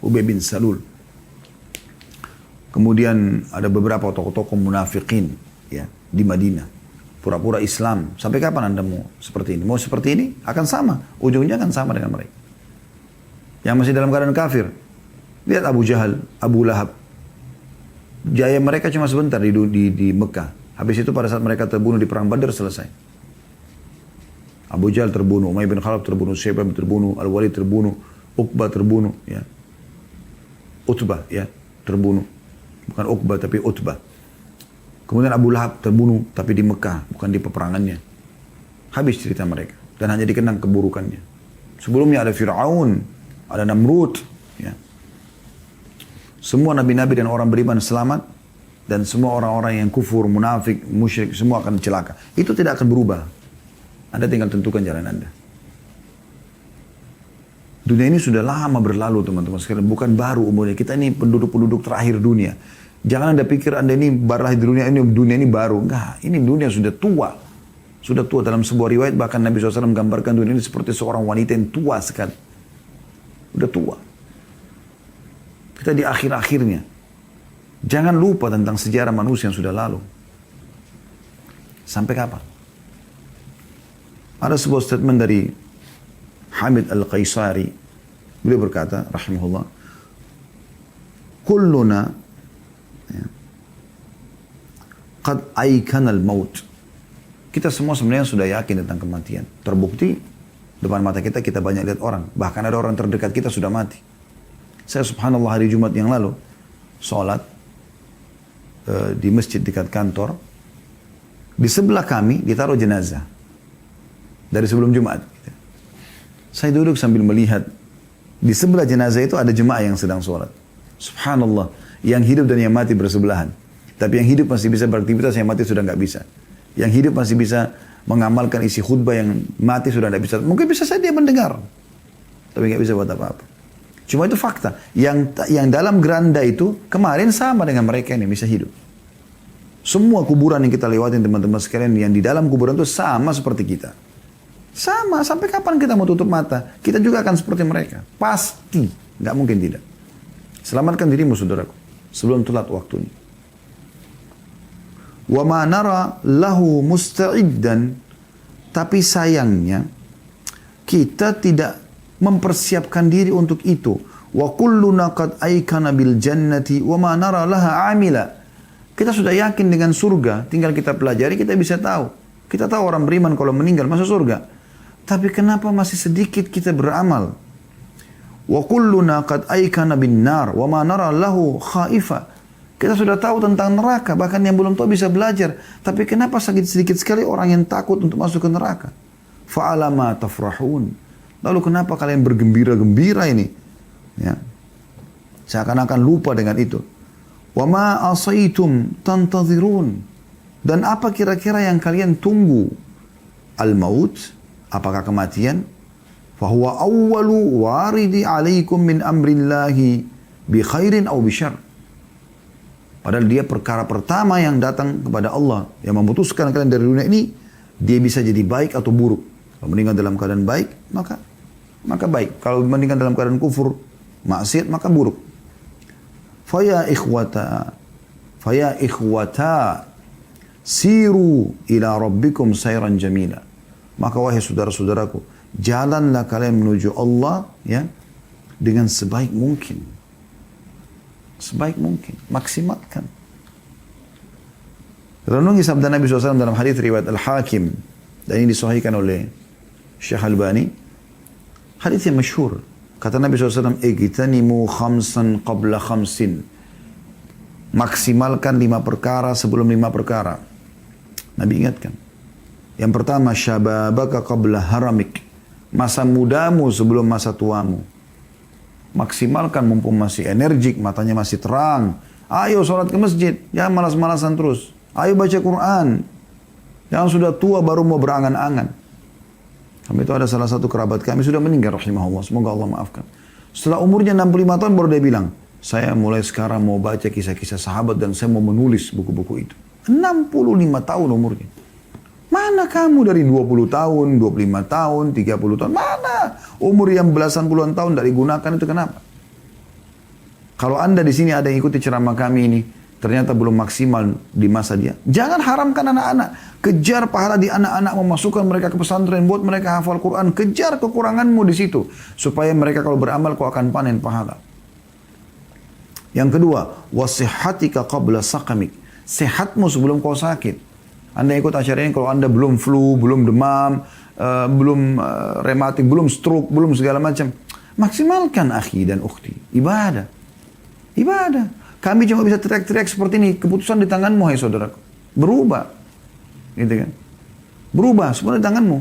Ubay bin Salul. Kemudian ada beberapa tokoh-tokoh munafikin, ya, di Madinah. Pura-pura Islam. Sampai kapan Anda mau seperti ini? Mau seperti ini? Akan sama. Ujungnya akan sama dengan mereka. Yang masih dalam keadaan kafir. Lihat Abu Jahal, Abu Lahab. Jaya mereka cuma sebentar di Mekah. Habis itu pada saat mereka terbunuh di perang Badar, selesai. Abu Jahal terbunuh, Umayyah bin Khalaf terbunuh, Syaibah terbunuh, Al-Walid terbunuh, Uqbah terbunuh, ya. Utbah, ya, terbunuh. Bukan Uqbah tapi Utbah. Kemudian Abu Lahab terbunuh tapi di Mekah, bukan di peperangannya. Habis cerita mereka dan hanya dikenang keburukannya. Sebelumnya ada Fir'aun, ada Namrud, ya. Semua nabi-nabi dan orang beriman selamat, dan semua orang-orang yang kufur, munafik, musyrik, semua akan celaka. Itu tidak akan berubah. Anda tinggal tentukan jalan Anda. Dunia ini sudah lama berlalu, teman-teman sekalian. Bukan baru umurnya. Kita ini penduduk-penduduk terakhir dunia. Jangan Anda pikir Anda ini baru lahir di dunia ini baru. Enggak, ini dunia sudah tua. Sudah tua. Dalam sebuah riwayat bahkan Nabi SAW menggambarkan dunia ini seperti seorang wanita yang tua sekali. Sudah tua. Kita di akhir-akhirnya. Jangan lupa tentang sejarah manusia yang sudah lalu. Sampai kapan? Ada sebuah statement dari Hamid Al-Qaisari. Beliau berkata, rahimahullah, kulluna, ya, qad aikanal maut. Kita semua sebenarnya sudah yakin tentang kematian. Terbukti depan mata kita, kita banyak lihat orang. Bahkan ada orang terdekat kita sudah mati. Saya subhanallah hari Jumat yang lalu, sholat di masjid dekat kantor. Di sebelah kami ditaruh jenazah. Dari sebelum Jumat. Saya duduk sambil melihat. Di sebelah jenazah itu ada jemaah yang sedang sholat. Subhanallah. Yang hidup dan yang mati bersebelahan. Tapi yang hidup masih bisa beraktivitas, yang mati sudah nggak bisa. Yang hidup masih bisa mengamalkan isi khutbah, yang mati sudah nggak bisa. Mungkin bisa saja dia mendengar. Tapi nggak bisa buat apa-apa. Cuma itu fakta. Yang dalam geranda itu kemarin sama dengan mereka yang bisa hidup. Semua kuburan yang kita lewatin teman-teman sekalian, yang di dalam kuburan itu sama seperti kita. Sama, sampai kapan kita mau tutup mata? Kita juga akan seperti mereka. Pasti. Nggak mungkin tidak. Selamatkan dirimu saudaraku. Sebelum telat waktunya. Wa ma nara lahu musta'iddan. Tapi sayangnya, kita tidak mempersiapkan diri untuk itu. Wa kulluna qad aikana bil jannati wa ma nara laha amila. Kita sudah yakin dengan surga, tinggal kita pelajari, kita bisa tahu. Kita tahu orang beriman kalau meninggal masuk surga. Tapi kenapa masih sedikit kita beramal? Wa kulluna qad aikana bin nar wa ma nara lahu khaifa. Kita sudah tahu tentang neraka, bahkan yang belum tahu bisa belajar. Tapi kenapa sedikit sekali orang yang takut untuk masuk ke neraka? Fa'ala ma tafrahun. Lalu kenapa kalian bergembira-gembira ini? Ya. Seakan-akan lupa dengan itu. Wa ma asaitum tantazirun. Dan apa kira-kira yang kalian tunggu? Al-maut, apakah kematian? Fahuwa awwalu waridi alaikum min amrillahi bi khairin aw bi syarr. Padahal dia perkara pertama yang datang kepada Allah, yang memutuskan kalian dari dunia ini, dia bisa jadi baik atau buruk. Kalau meninggal dalam keadaan baik, maka baik. Kalau meninggal dalam keadaan kufur, maksiat, maka buruk. Faya ikhwata, siru ila rabbikum sayran jamila. Maka wahai saudara-saudaraku, jalanlah kalian menuju Allah ya dengan sebaik mungkin. Sebaik mungkin, maksimalkan. Renungi sabda Nabi SAW dalam hadis riwayat Al-Hakim, dan ini disahihkan oleh Syekh Albani. Hadis yang masyhur. Kata Nabi SAW, "Igtanimu khamsan qabla khamsin." Maksimalkan 5 perkara sebelum 5 perkara. Nabi ingatkan. Yang pertama, syababaka qabla haramik. Masa mudamu sebelum masa tuamu. Maksimalkan mumpung masih energik, matanya masih terang. Ayo sholat ke masjid, jangan malas-malasan terus. Ayo baca Quran. Jangan sudah tua baru mau berangan-angan. Kami itu ada salah satu kerabat kami sudah meninggal rahimahullah. Semoga Allah maafkan. Setelah umurnya 65 tahun baru dia bilang, saya mulai sekarang mau baca kisah-kisah sahabat dan saya mau menulis buku-buku itu. 65 tahun umurnya. Mana kamu dari 20 tahun, 25 tahun, 30 tahun? Mana? Umur yang belasan puluhan tahun tidak digunakan itu kenapa? Kalau Anda di sini ada yang ikuti ceramah kami ini, ternyata belum maksimal di masa dia. Jangan haramkan anak-anak. Kejar pahala di anak-anak, memasukkan mereka ke pesantren, buat mereka hafal Quran. Kejar kekuranganmu di situ. Supaya mereka kalau beramal kau akan panen pahala. Yang kedua, wasihatika qabla saqamik. Sehatmu sebelum kau sakit. Anda ikut acara ini kalau Anda belum flu, belum demam, belum rematik, belum stroke, belum segala macam. Maksimalkan akhi dan ukhti. Ibadah. Ibadah. Kami cuma bisa teriak-teriak seperti ini. Keputusan di tanganmu, hai saudaraku. Berubah. Gitu kan. Berubah, semua di tanganmu.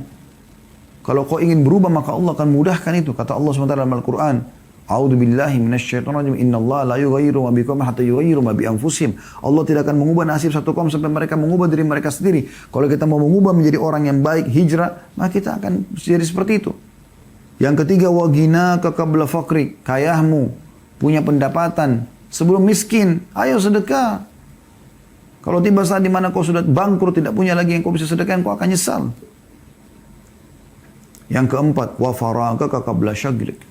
Kalau kau ingin berubah, maka Allah akan mudahkan itu. Kata Allah SWT dalam Al-Quran. A'udzu billahi minasyaitonir rajim. Innallaha la yughayyiru ma biqaumin hatta yughayyiru ma bi anfusihim. Allah tidak akan mengubah nasib satu kaum sampai mereka mengubah diri mereka sendiri. Kalau kita mau mengubah menjadi orang yang baik, hijrah, maka kita akan jadi seperti itu. Yang ketiga, wa ghinaka qabla faqri. Kayahmu, punya pendapatan sebelum miskin. Ayo sedekah. Kalau tiba saat di mana kau sudah bangkrut, tidak punya lagi yang kau bisa sedekahkan, kau akan nyesal. Yang keempat, wa faragaka qabla syaglik.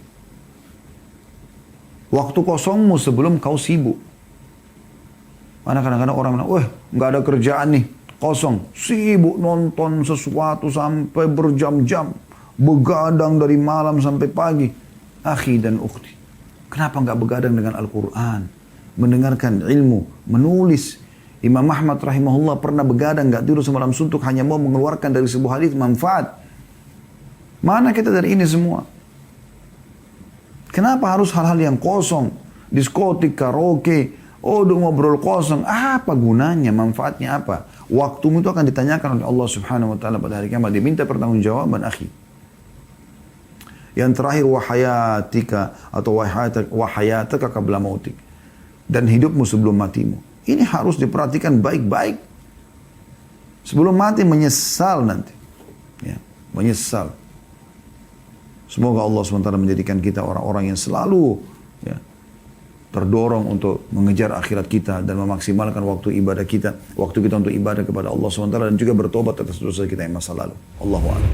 Waktu kosongmu sebelum kau sibuk. Mana kadang-kadang orang bilang, wah nggak ada kerjaan nih, kosong. Sibuk nonton sesuatu sampai berjam-jam. Begadang dari malam sampai pagi. Akhi dan ukhti, kenapa nggak begadang dengan Al-Quran? Mendengarkan ilmu, menulis. Imam Ahmad rahimahullah pernah begadang, nggak tidur semalam suntuk, hanya mau mengeluarkan dari sebuah hadis manfaat. Mana kita dari ini semua? Kenapa harus hal-hal yang kosong? Diskotik, karaoke, udah ngobrol kosong. Apa gunanya? Manfaatnya apa? Waktumu itu akan ditanyakan oleh Allah subhanahu wa ta'ala pada hari kiamat. Diminta pertanggungjawaban, akhi. Yang terakhir, wahayatika atau wahayataka qabla mautik. Dan hidupmu sebelum matimu. Ini harus diperhatikan baik-baik. Sebelum mati menyesal nanti. Ya, menyesal. Semoga Allah SWT menjadikan kita orang-orang yang selalu ya, terdorong untuk mengejar akhirat kita dan memaksimalkan waktu ibadah kita, waktu kita untuk ibadah kepada Allah SWT dan juga bertobat atas dosa kita yang masa lalu. Allahu a'lam.